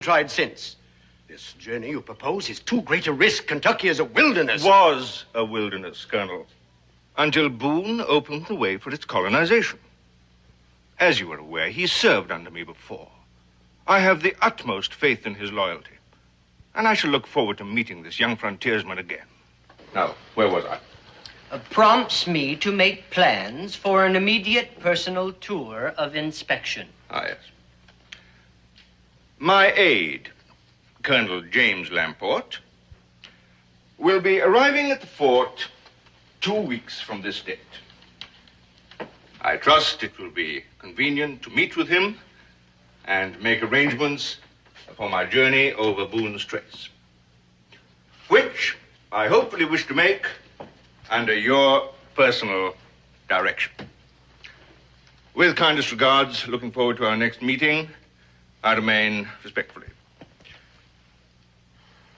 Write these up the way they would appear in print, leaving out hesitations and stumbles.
tried since. This journey you propose is too great a risk. Kentucky is a wilderness. Was a wilderness, Colonel, until Boone opened the way for its colonization. As you are aware, he served under me before. I have the utmost faith in his loyalty, and I shall look forward to meeting this young frontiersman again. Now, where was I? Prompts me to make plans for an immediate personal tour of inspection. Ah, yes. My aide, Colonel James Lamport, will be arriving at the fort 2 weeks from this date. I trust it will be convenient to meet with him and make arrangements for my journey over Boone's Trace, which I hopefully wish to make under your personal direction. With kindest regards, looking forward to our next meeting, I remain respectfully.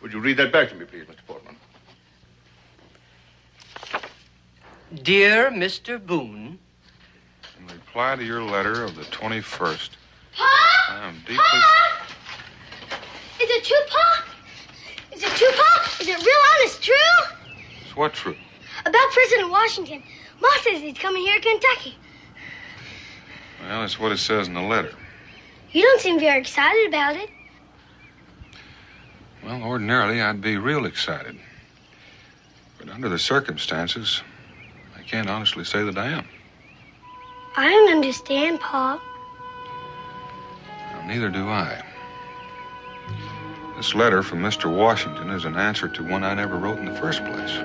Would you read that back to me, please, Mr. Portman? Dear Mr. Boone. In reply to your letter of the 21st, Pa? I am deeply... Pa? Is it true, Pa? Is it true, Pa? Is it real honest true? It's what true? About President Washington. Ma says he's coming here to Kentucky. Well, that's what it says in the letter. You don't seem very excited about it. Well, ordinarily, I'd be real excited. But under the circumstances, I can't honestly say that I am. I don't understand, Pa. Well, neither do I. This letter from Mr. Washington is an answer to one I never wrote in the first place.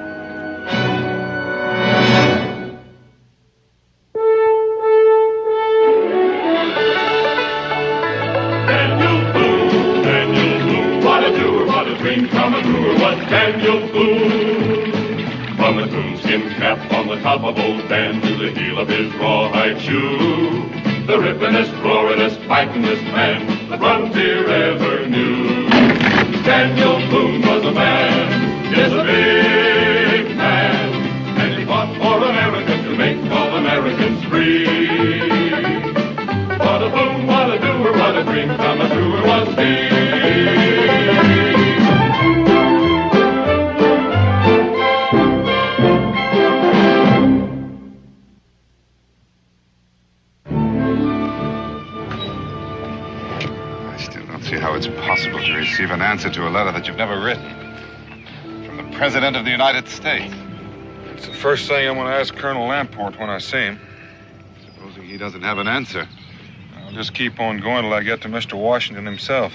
Daniel Boone. From a coonskin cap on the top of old Dan to the heel of his rawhide shoe, the rippinest, roaringest, fightingest man the frontier ever knew. Daniel Boone was a man, yes, a big man, and he fought for America to make all Americans free. What a Boone, what a doer, what a dream come true was he. See how it's possible to receive an answer to a letter that you've never written from the President of the United States. It's the first thing I'm going to ask Colonel Lamport when I see him. Supposing he doesn't have an answer. I'll just keep on going till I get to Mr. Washington himself.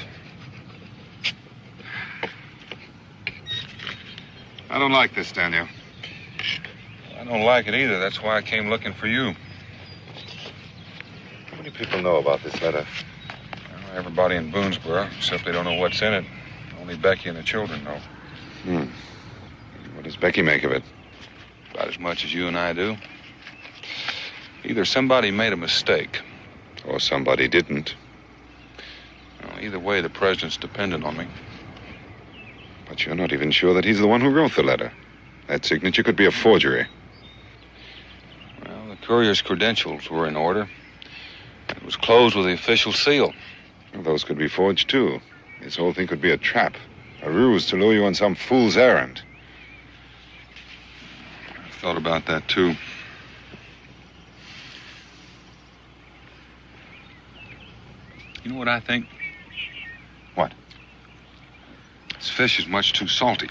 I don't like this, Daniel. I don't like it either. That's why I came looking for you. How many people know about this letter? Everybody in Boonesboro, except they don't know what's in it. Only Becky and the children know. What does Becky make of it? About as much as you and I do. Either somebody made a mistake. Or somebody didn't. Well, either way, the president's dependent on me. But you're not even sure that he's the one who wrote the letter. That signature could be a forgery. Well, the courier's credentials were in order. It was closed with the official seal. Well, those could be forged, too. This whole thing could be a trap, a ruse to lure you on some fool's errand. I've thought about that, too. You know what I think? What? This fish is much too salty.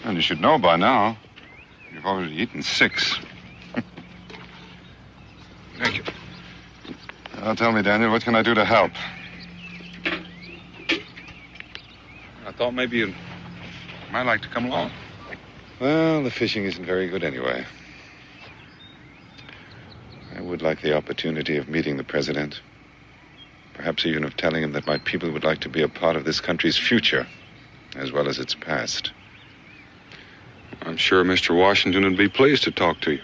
And you should know by now. You've already eaten 6. Thank you. Now, tell me, Daniel, what can I do to help? I thought maybe you might like to come along. Well, the fishing isn't very good anyway. I would like the opportunity of meeting the president. Perhaps even of telling him that my people would like to be a part of this country's future, as well as its past. I'm sure Mr. Washington would be pleased to talk to you.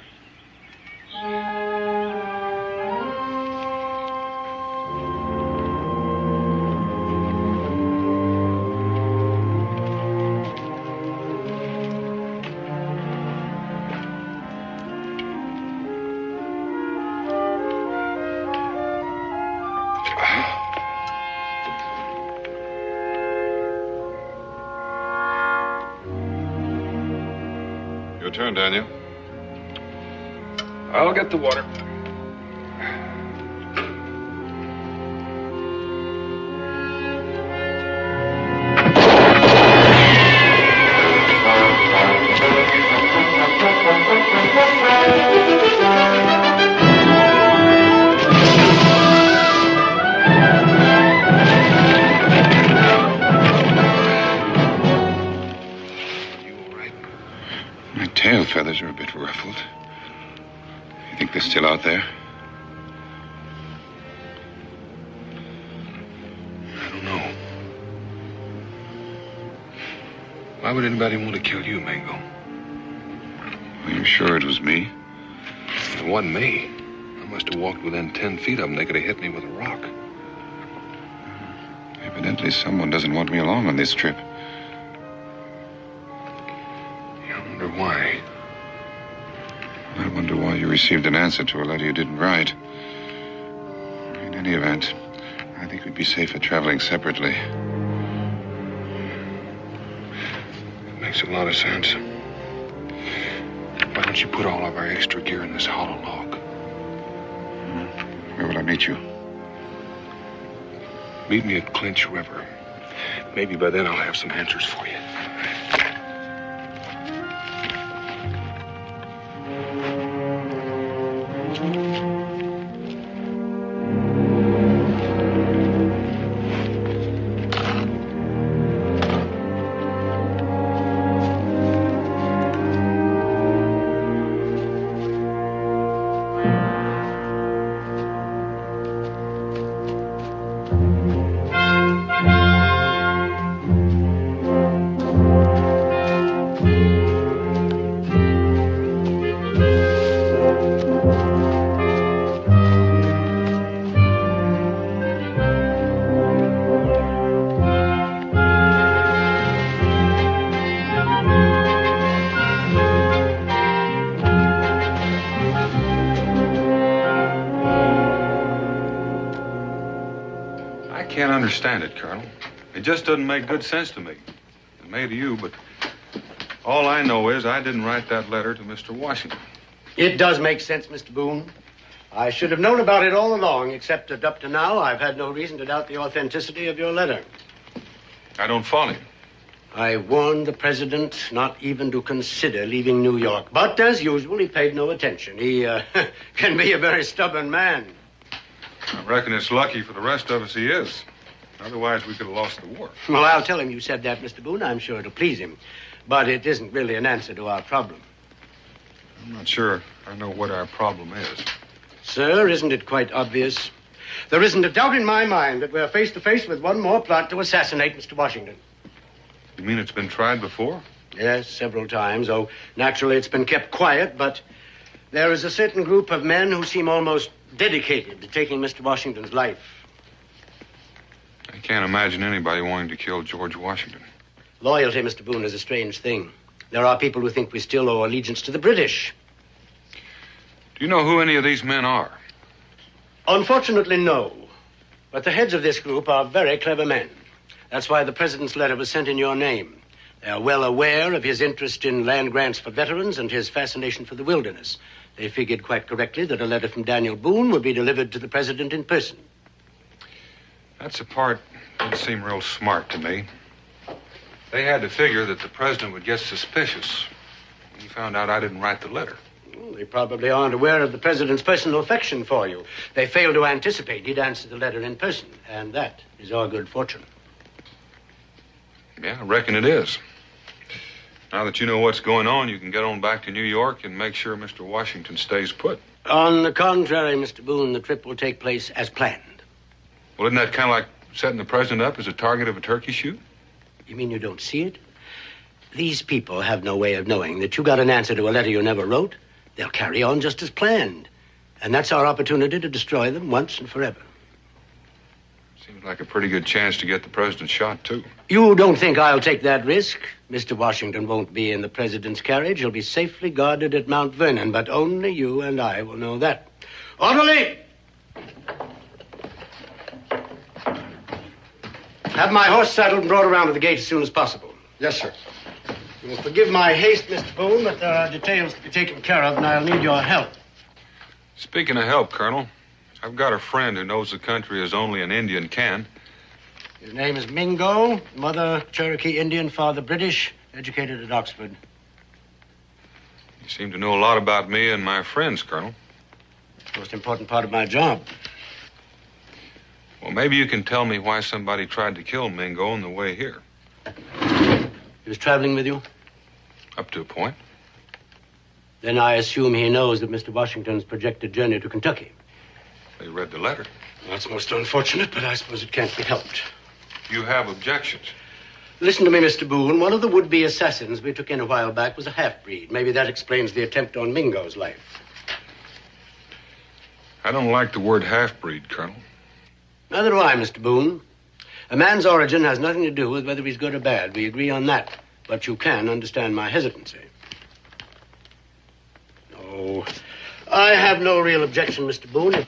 turn, Daniel. I'll get the water. My tail feathers are a bit ruffled. You think they're still out there? I don't know. Why would anybody want to kill you, Mango? Are you sure it was me? It wasn't me. I must have walked within 10 feet of them. They could have hit me with a rock. Evidently, someone doesn't want me along on this trip. I wonder why. I wonder why you received an answer to a letter you didn't write. In any event, I think we'd be safer traveling separately. It makes a lot of sense. Why don't you put all of our extra gear in this hollow log? Where will I meet you? Meet me at Clinch River. Maybe by then I'll have some answers for you. I can't understand it, Colonel. It just doesn't make good sense to me. It may to you, but all I know is I didn't write that letter to Mr. Washington. It does make sense, Mr. Boone. I should have known about it all along, except that up to now, I've had no reason to doubt the authenticity of your letter. I don't follow you. I warned the president not even to consider leaving New York. But, as usual, he paid no attention. He can be a very stubborn man. I reckon it's lucky for the rest of us he is. Otherwise, we could have lost the war. Well, I'll tell him you said that, Mr. Boone. I'm sure it'll please him. But it isn't really an answer to our problem. I'm not sure I know what our problem is. Sir, isn't it quite obvious? There isn't a doubt in my mind that we're face to face with one more plot to assassinate Mr. Washington. You mean it's been tried before? Yes, several times. Oh, naturally, it's been kept quiet, but there is a certain group of men who seem almost dedicated to taking Mr. Washington's life. I can't imagine anybody wanting to kill George Washington. Loyalty, Mr. Boone, is a strange thing. There are people who think we still owe allegiance to the British. Do you know who any of these men are? Unfortunately, no. But the heads of this group are very clever men. That's why the president's letter was sent in your name. They are well aware of his interest in land grants for veterans and his fascination for the wilderness. They figured quite correctly that a letter from Daniel Boone would be delivered to the president in person. That's a part that didn't seem real smart to me. They had to figure that the president would get suspicious when he found out I didn't write the letter. Well, they probably aren't aware of the president's personal affection for you. They failed to anticipate he'd answer the letter in person, and that is our good fortune. Yeah, I reckon it is. Now that you know what's going on, you can get on back to New York and make sure Mr. Washington stays put. On the contrary, Mr. Boone, the trip will take place as planned. Well, isn't that kind of like setting the president up as a target of a turkey shoot? You mean you don't see it? These people have no way of knowing that you got an answer to a letter you never wrote. They'll carry on just as planned. And that's our opportunity to destroy them once and forever. Seems like a pretty good chance to get the president shot, too. You don't think I'll take that risk? Mr. Washington won't be in the president's carriage. He'll be safely guarded at Mount Vernon, but only you and I will know that. Orderly! Have my horse saddled and brought around to the gate as soon as possible. Yes, sir. You will forgive my haste, Mr. Boone, but there are details to be taken care of, and I'll need your help. Speaking of help, Colonel, I've got a friend who knows the country as only an Indian can. His name is Mingo, mother Cherokee Indian, father British, educated at Oxford. You seem to know a lot about me and my friends, Colonel. Most important part of my job. Well, maybe you can tell me why somebody tried to kill Mingo on the way here. He was traveling with you? Up to a point. Then I assume he knows of Mr. Washington's projected journey to Kentucky. They read the letter. That's most unfortunate, but I suppose it can't be helped. You have objections? Listen to me, Mr. Boone. One of the would-be assassins we took in a while back was a half-breed. Maybe that explains the attempt on Mingo's life. I don't like the word half-breed, Colonel. Neither do I, Mr. Boone. A man's origin has nothing to do with whether he's good or bad. We agree on that. But you can understand my hesitancy. No, I have no real objection, Mr. Boone.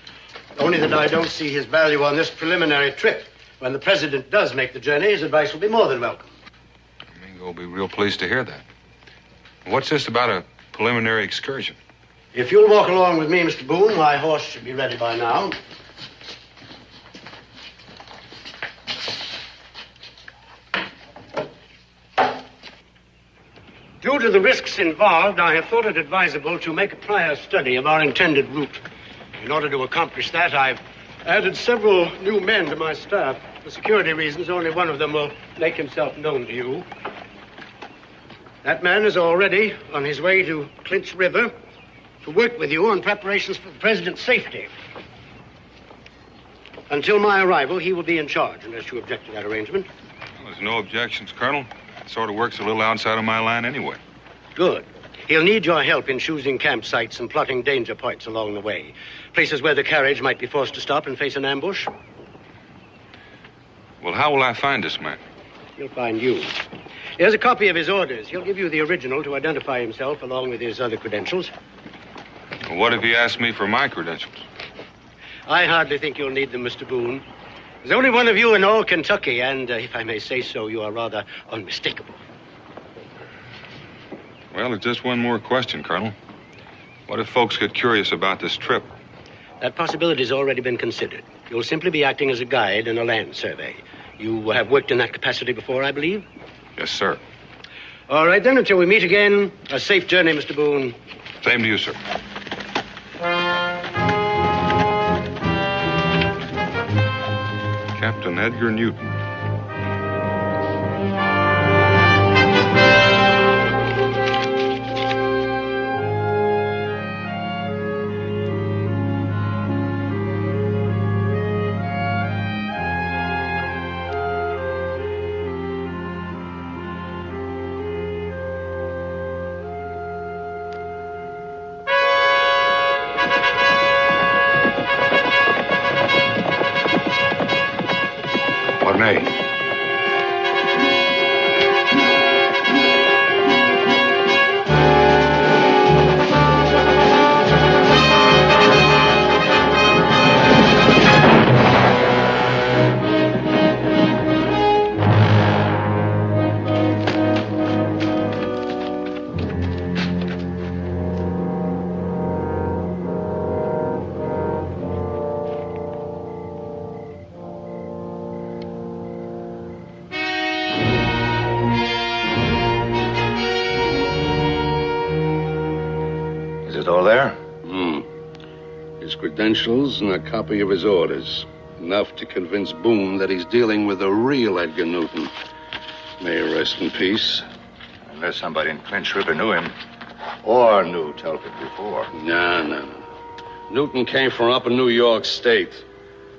Only that I don't see his value on this preliminary trip. When the president does make the journey, his advice will be more than welcome. Mingo will be real pleased to hear that. What's this about a preliminary excursion? If you'll walk along with me, Mr. Boone, my horse should be ready by now. Due to the risks involved, I have thought it advisable to make a prior study of our intended route. In order to accomplish that, I've added several new men to my staff. For security reasons, only one of them will make himself known to you. That man is already on his way to Clinch River to work with you on preparations for the president's safety. Until my arrival, he will be in charge, unless you object to that arrangement. Well, there's no objections, Colonel. It sort of works a little outside of my line anyway. Good. He'll need your help in choosing campsites and plotting danger points along the way. Places where the carriage might be forced to stop and face an ambush. Well, how will I find this man? He'll find you. Here's a copy of his orders. He'll give you the original to identify himself along with his other credentials. Well, what if he asks me for my credentials? I hardly think you'll need them, Mr. Boone. There's only one of you in all Kentucky, and if I may say so, you are rather unmistakable. Well, there's just one more question, Colonel. What if folks get curious about this trip? That possibility's already been considered. You'll simply be acting as a guide in a land survey. You have worked in that capacity before, I believe? Yes, sir. All right, then, until we meet again, a safe journey, Mr. Boone. Same to you, sir. Captain Edgar Newton. Credentials and a copy of his orders. Enough to convince Boone that he's dealing with the real Edgar Newton. May he rest in peace. Unless somebody in Clinch River knew him. Or knew Telford before. No. Newton came from up in New York State.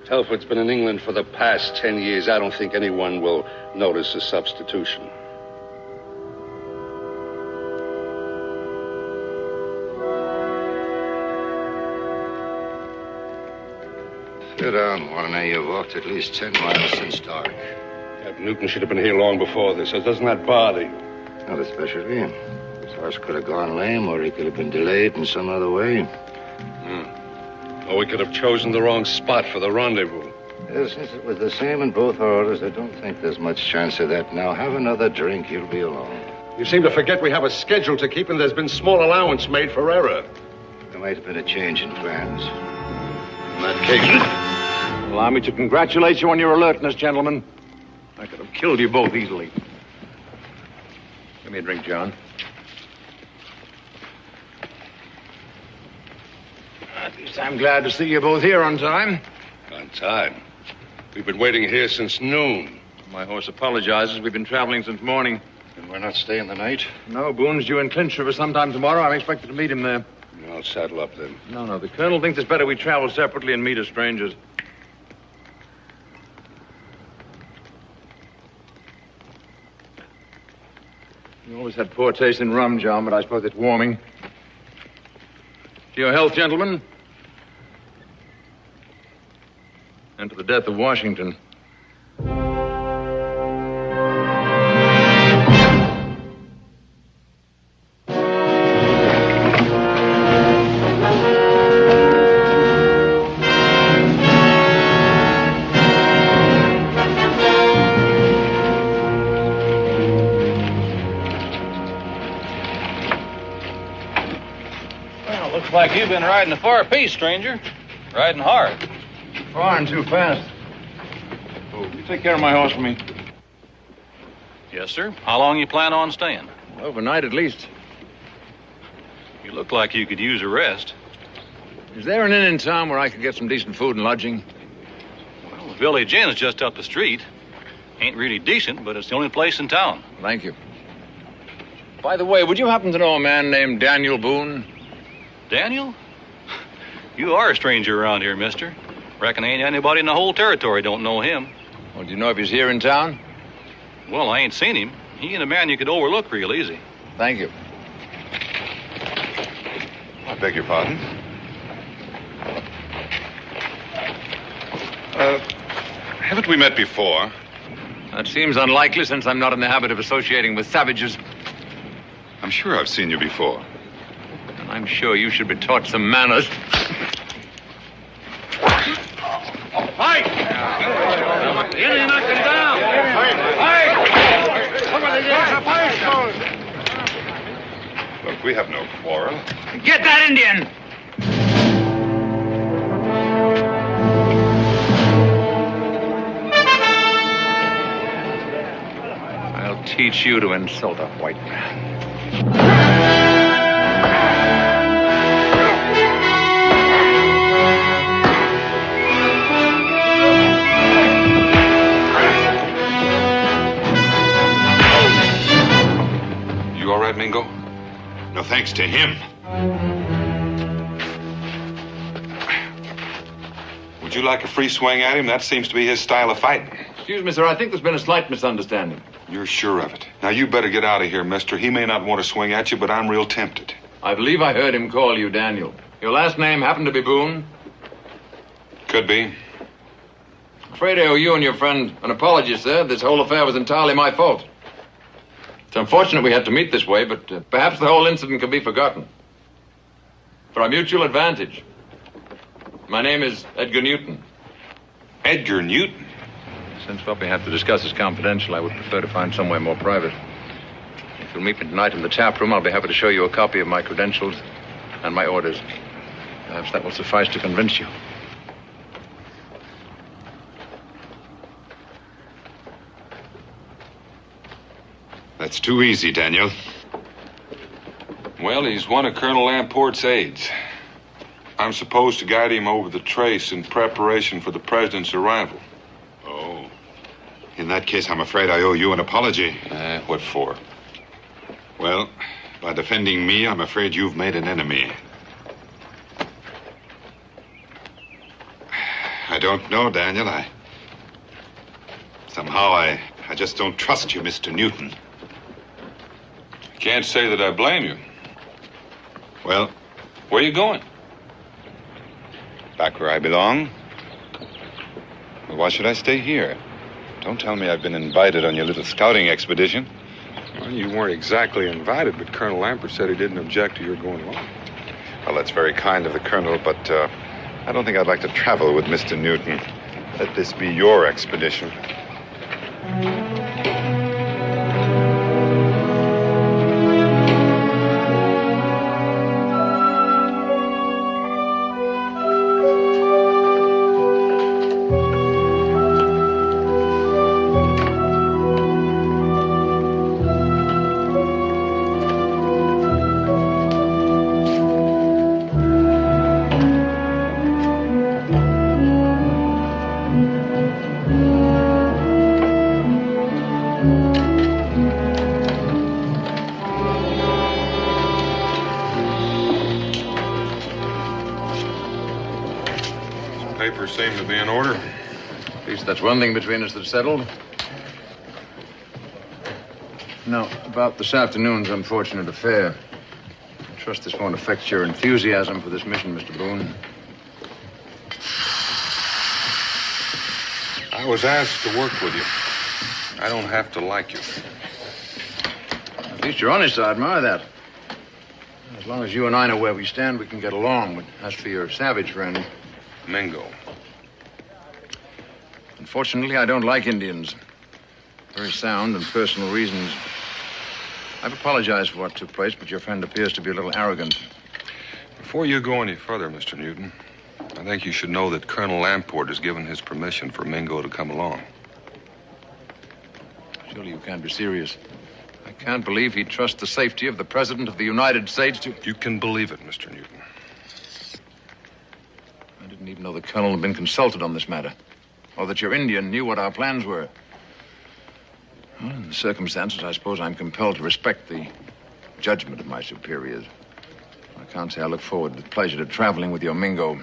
Telford's been in England for the past 10 years. I don't think anyone will notice a substitution. Sit down, Warner. You've walked at least 10 miles since dark. Captain Newton should have been here long before this, so doesn't that bother you? Not especially. His horse could have gone lame, or he could have been delayed in some other way. Or we could have chosen the wrong spot for the rendezvous. Yes, since it was the same in both orders, I don't think there's much chance of that now. Have another drink, you'll be alone. You seem to forget we have a schedule to keep, and there's been small allowance made for error. There might have been a change in plans. In that case, allow me to congratulate you on your alertness, gentlemen. I could have killed you both easily. Give me a drink, John. At least I'm glad to see you both here on time. On time? We've been waiting here since noon. My horse apologizes. We've been traveling since morning. And we're not staying the night? No, Boone's due in Clinch River sometime tomorrow. I'm expected to meet him there. I'll saddle up then. No. The colonel thinks it's better we travel separately and meet as strangers. You always had poor taste in rum, John, but I suppose it's warming. To your health, gentlemen. And to the death of Washington. Looks like you've been riding a far piece, stranger. Riding hard. Far and too fast. Oh, you take care of my horse for me. Yes, sir. How long you plan on staying? Overnight at least. You look like you could use a rest. Is there an inn in town where I could get some decent food and lodging? Well, the Village Inn is just up the street. Ain't really decent, but it's the only place in town. Thank you. By the way, would you happen to know a man named Daniel Boone? Daniel? You are a stranger around here, mister. Reckon ain't anybody in the whole territory don't know him. Well, do you know if he's here in town? Well, I ain't seen him. He ain't a man you could overlook real easy. Thank you. I beg your pardon? Haven't we met before? That seems unlikely since I'm not in the habit of associating with savages. I'm sure I've seen you before. And I'm sure you should be taught some manners. Fight! Get him, knock him down! Fight! Somebody get a fight! Look, we have no quarrel. Get that Indian! I'll teach you to insult a white man. You all right, Mingo? No thanks to him. Would you like a free swing at him? That seems to be his style of fighting. Excuse me, sir. I think there's been a slight misunderstanding. You're sure of it? Now, you better get out of here, mister. He may not want to swing at you, but I'm real tempted. I believe I heard him call you Daniel. Your last name happened to be Boone? Could be. Afraid I owe you and your friend an apology, sir. This whole affair was entirely my fault. It's unfortunate we had to meet this way, but perhaps the whole incident can be forgotten. For our mutual advantage. My name is Edgar Newton. Edgar Newton? Since what we have to discuss is confidential, I would prefer to find somewhere more private. If you'll meet me tonight in the tap room, I'll be happy to show you a copy of my credentials and my orders. Perhaps that will suffice to convince you. That's too easy, Daniel. Well, he's one of Colonel Lamport's aides. I'm supposed to guide him over the trace in preparation for the president's arrival. Oh. In that case, I'm afraid I owe you an apology. What for? Well, by defending me, I'm afraid you've made an enemy. I don't know, Daniel. Somehow I just don't trust you, Mr. Newton. Can't say that I blame you. Well, where are you going? Back where I belong. Well, why should I stay here? Don't tell me I've been invited on your little scouting expedition. Well, you weren't exactly invited, but Colonel Lampert said he didn't object to your going along. Well, that's very kind of the Colonel, but I don't think I'd like to travel with Mr. Newton. Let this be your expedition. Papers seem to be in order. At least that's one thing between us that's settled. Now, about this afternoon's unfortunate affair. I trust this won't affect your enthusiasm for this mission, Mr. Boone. I was asked to work with you. I don't have to like you. At least you're honest. I admire that. As long as you and I know where we stand, we can get along. But as for your savage friend... Mingo. Unfortunately, I don't like Indians. Very sound and personal reasons. I've apologized for what took place, but your friend appears to be a little arrogant. Before you go any further, Mr. Newton, I think you should know that Colonel Lamport has given his permission for Mingo to come along. Surely you can't be serious. I can't believe he'd trust the safety of the President of the United States to... You can believe it, Mr. Newton. I didn't even know the Colonel had been consulted on this matter. Or that your Indian knew what our plans were. Well, in the circumstances, I suppose I'm compelled to respect the judgment of my superiors. I can't say I look forward with pleasure to traveling with your Mingo.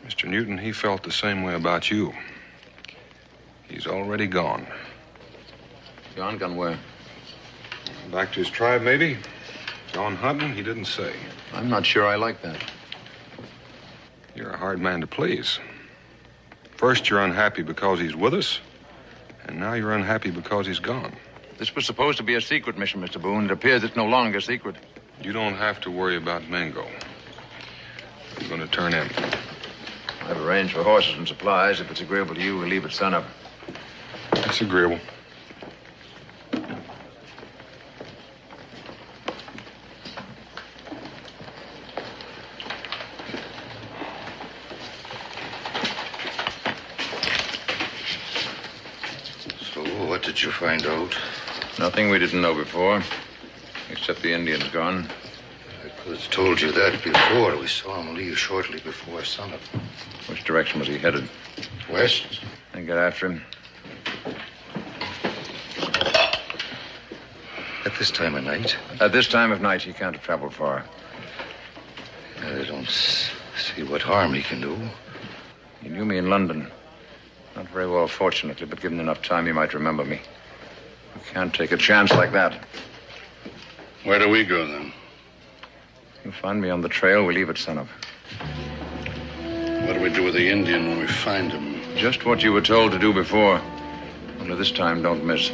Mr. Newton, he felt the same way about you. He's already gone. Gone? Gone where? Back to his tribe, maybe. Gone hunting, he didn't say. I'm not sure I like that. You're a hard man to please. First, you're unhappy because he's with us, and now you're unhappy because he's gone. This was supposed to be a secret mission, Mr. Boone. It appears it's no longer secret. You don't have to worry about Mingo. I'm going to turn in. I've arranged for horses and supplies. If it's agreeable to you, we'll leave at sunup. It's agreeable. What did you find out? Nothing we didn't know before, except the Indian's gone. I could have told you that before. We saw him leave shortly before sunup. Which direction was he headed? West. Then get after him. At this time of night? At this time of night, he can't have traveled far. I don't see what harm he can do. He knew me in London. Not very well, fortunately, but given enough time, he might remember me. We can't take a chance like that. Where do we go, then? You'll find me on the trail. We leave at sunup. What do we do with the Indian when we find him? Just what you were told to do before. Only this time, don't miss.